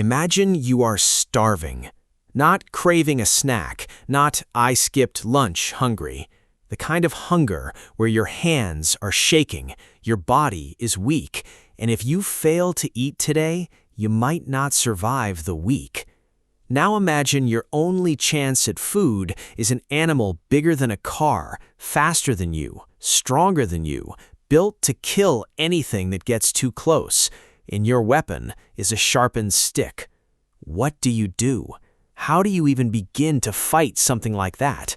Imagine you are starving. Not craving a snack, not I skipped lunch hungry. The kind of hunger where your hands are shaking, your body is weak, and if you fail to eat today, you might not survive the week. Now imagine your only chance at food is an animal bigger than a car, faster than you, stronger than you, built to kill anything that gets too close, and your weapon is a sharpened stick. What do you do? How do you even begin to fight something like that?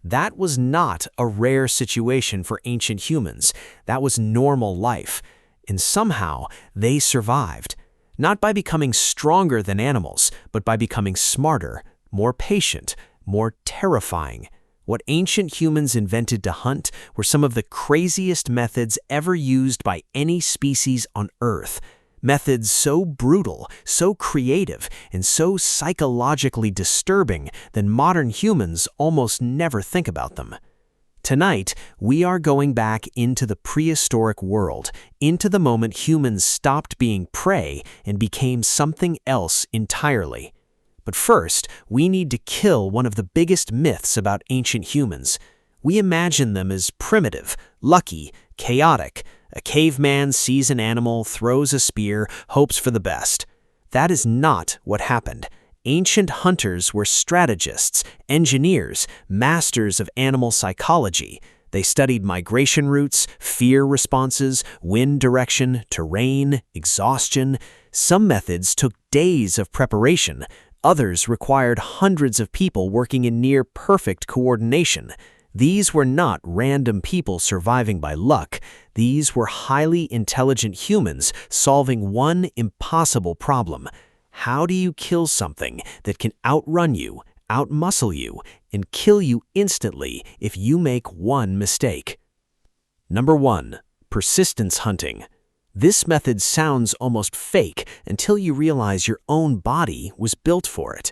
That was not a rare situation for ancient humans. That was normal life. And somehow they survived. Not by becoming stronger than animals, but by becoming smarter, more patient, more terrifying. What ancient humans invented to hunt were some of the craziest methods ever used by any species on Earth. Methods so brutal, so creative, and so psychologically disturbing that modern humans almost never think about them. Tonight, we are going back into the prehistoric world, into the moment humans stopped being prey and became something else entirely. But first, we need to kill one of the biggest myths about ancient humans. We imagine them as primitive, lucky, chaotic. A caveman sees an animal, throws a spear, hopes for the best. That is not what happened. Ancient hunters were strategists, engineers, masters of animal psychology. They studied migration routes, fear responses, wind direction, terrain, exhaustion. Some methods took days of preparation. Others required hundreds of people working in near-perfect coordination. These were not random people surviving by luck. These were highly intelligent humans solving one impossible problem. How do you kill something that can outrun you, outmuscle you, and kill you instantly if you make one mistake? Number 1. Persistence hunting. This method sounds almost fake until you realize your own body was built for it.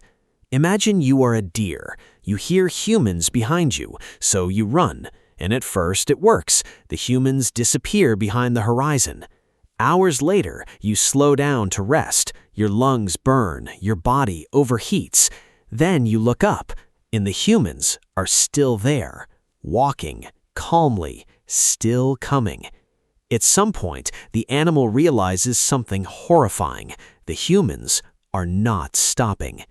Imagine you are a deer. You hear humans behind you, so you run. And at first it works. The humans disappear behind the horizon. Hours later, you slow down to rest. Your lungs burn, your body overheats. Then you look up, and the humans are still there, walking, calmly, still coming. At some point, the animal realizes something horrifying. The humans are not stopping.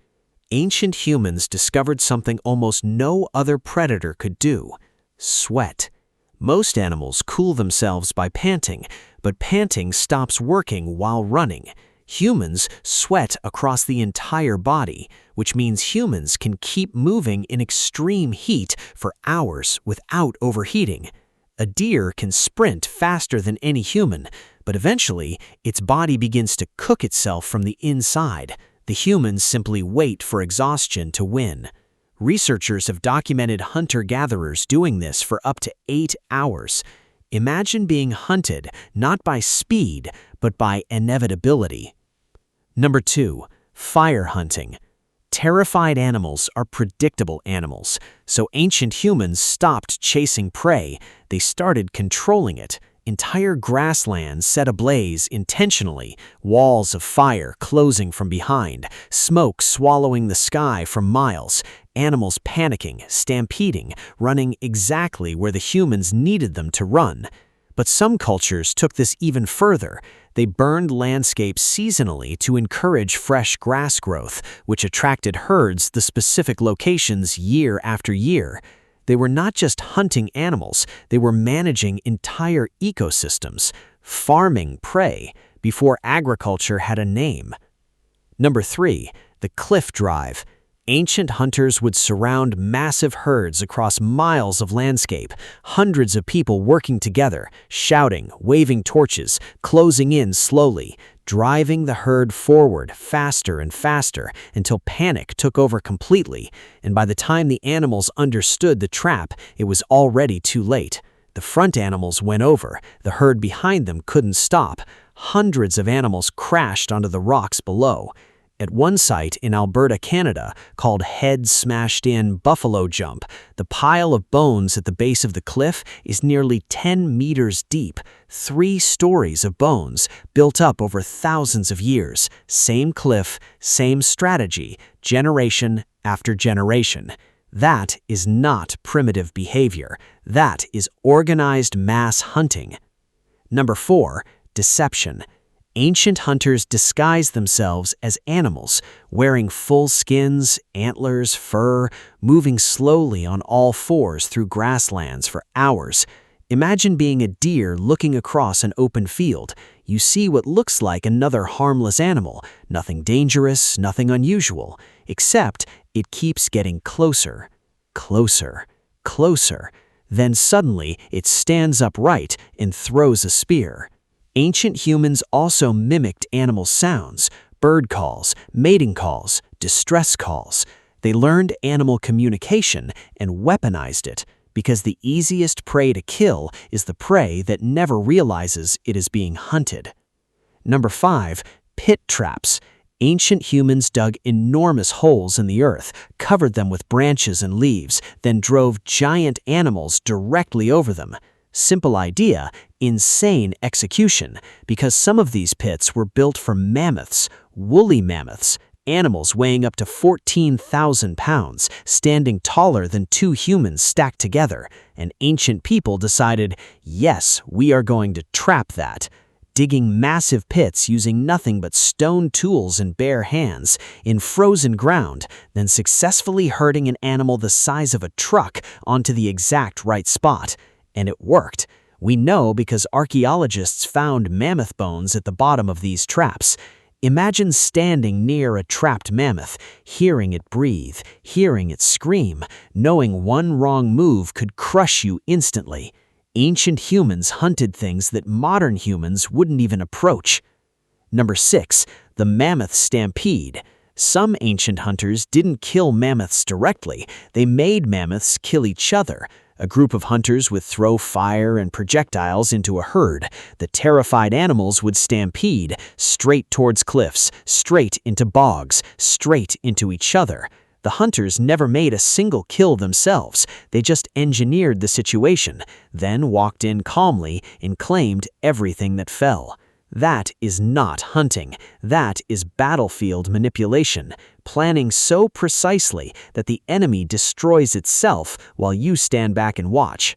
Ancient humans discovered something almost no other predator could do: sweat. Most animals cool themselves by panting, but panting stops working while running. Humans sweat across the entire body, which means humans can keep moving in extreme heat for hours without overheating. A deer can sprint faster than any human, but eventually its body begins to cook itself from the inside. The humans simply wait for exhaustion to win. Researchers have documented hunter-gatherers doing this for up to 8 hours. Imagine being hunted not by speed, but by inevitability. Number 2. Fire hunting. Terrified animals are predictable animals, so ancient humans stopped chasing prey. They started controlling it. Entire grasslands set ablaze intentionally, walls of fire closing from behind, smoke swallowing the sky for miles, animals panicking, stampeding, running exactly where the humans needed them to run. But some cultures took this even further. They burned landscapes seasonally to encourage fresh grass growth, which attracted herds to specific locations year after year. They were not just hunting animals, they were managing entire ecosystems, farming prey, before agriculture had a name. Number 3. The cliff drive. Ancient hunters would surround massive herds across miles of landscape, hundreds of people working together, shouting, waving torches, closing in slowly, driving the herd forward faster and faster until panic took over completely, and by the time the animals understood the trap, it was already too late. The front animals went over, the herd behind them couldn't stop. Hundreds of animals crashed onto the rocks below. At one site in Alberta, Canada, called Head Smashed In Buffalo Jump, the pile of bones at the base of the cliff is nearly 10 meters deep, 3 stories of bones built up over thousands of years. Same cliff, same strategy, generation after generation. That is not primitive behavior. That is organized mass hunting. Number 4, deception. Ancient hunters disguised themselves as animals, wearing full skins, antlers, fur, moving slowly on all fours through grasslands for hours. Imagine being a deer looking across an open field. You see what looks like another harmless animal, nothing dangerous, nothing unusual, except it keeps getting closer, closer, closer. Then suddenly it stands upright and throws a spear. Ancient humans also mimicked animal sounds, bird calls, mating calls, distress calls. They learned animal communication and weaponized it, because the easiest prey to kill is the prey that never realizes it is being hunted. Number 5, pit traps. Ancient humans dug enormous holes in the earth, covered them with branches and leaves, then drove giant animals directly over them. Simple idea, insane execution, because some of these pits were built for mammoths, woolly mammoths, animals weighing up to 14,000 pounds, standing taller than 2 humans stacked together, and ancient people decided, yes, we are going to trap that. Digging massive pits using nothing but stone tools and bare hands, in frozen ground, then successfully herding an animal the size of a truck onto the exact right spot. And it worked. We know because archaeologists found mammoth bones at the bottom of these traps. Imagine standing near a trapped mammoth, hearing it breathe, hearing it scream, knowing one wrong move could crush you instantly. Ancient humans hunted things that modern humans wouldn't even approach. Number 6, the mammoth stampede. Some ancient hunters didn't kill mammoths directly. They made mammoths kill each other. A group of hunters would throw fire and projectiles into a herd. The terrified animals would stampede straight towards cliffs, straight into bogs, straight into each other. The hunters never made a single kill themselves. They just engineered the situation, then walked in calmly and claimed everything that fell. That is not hunting. That is battlefield manipulation, planning so precisely that the enemy destroys itself while you stand back and watch.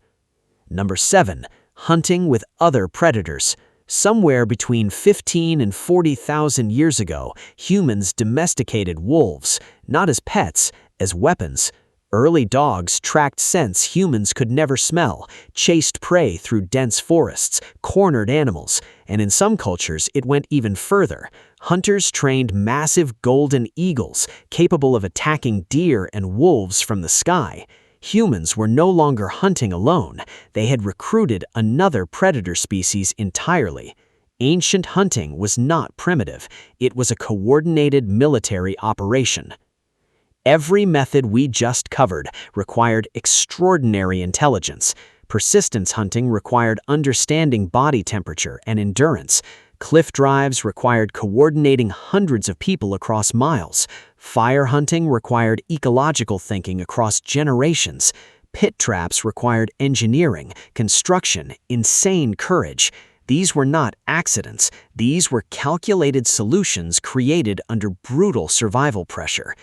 Number 7, hunting with other predators. Somewhere between 15 and 40,000 years ago, humans domesticated wolves, not as pets, as weapons. Early dogs tracked scents humans could never smell, chased prey through dense forests, cornered animals, and in some cultures it went even further. Hunters trained massive golden eagles capable of attacking deer and wolves from the sky. Humans were no longer hunting alone. They had recruited another predator species entirely. Ancient hunting was not primitive. It was a coordinated military operation. Every method we just covered required extraordinary intelligence. Persistence hunting required understanding body temperature and endurance. Cliff drives required coordinating hundreds of people across miles. Fire hunting required ecological thinking across generations. Pit traps required engineering, construction, insane courage. These were not accidents. These were calculated solutions created under brutal survival pressure.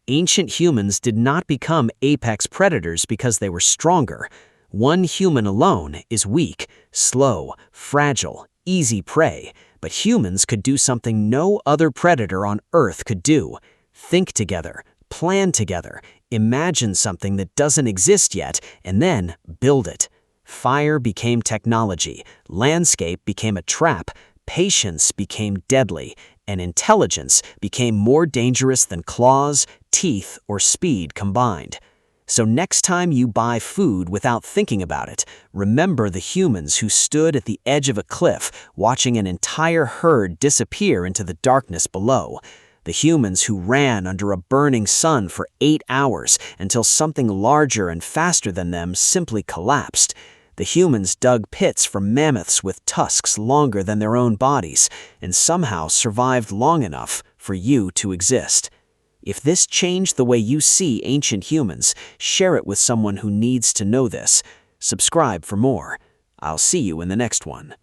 Ancient humans did not become apex predators because they were stronger. One human alone is weak, slow, fragile, easy prey, but humans could do something no other predator on Earth could do. Think together, plan together, imagine something that doesn't exist yet, and then build it. Fire became technology, landscape became a trap, patience became deadly, and intelligence became more dangerous than claws, teeth, or speed combined. So next time you buy food without thinking about it, remember the humans who stood at the edge of a cliff watching an entire herd disappear into the darkness below. The humans who ran under a burning sun for 8 hours until something larger and faster than them simply collapsed. The humans dug pits for mammoths with tusks longer than their own bodies and somehow survived long enough for you to exist. If this changed the way you see ancient humans, share it with someone who needs to know this. Subscribe for more. I'll see you in the next one.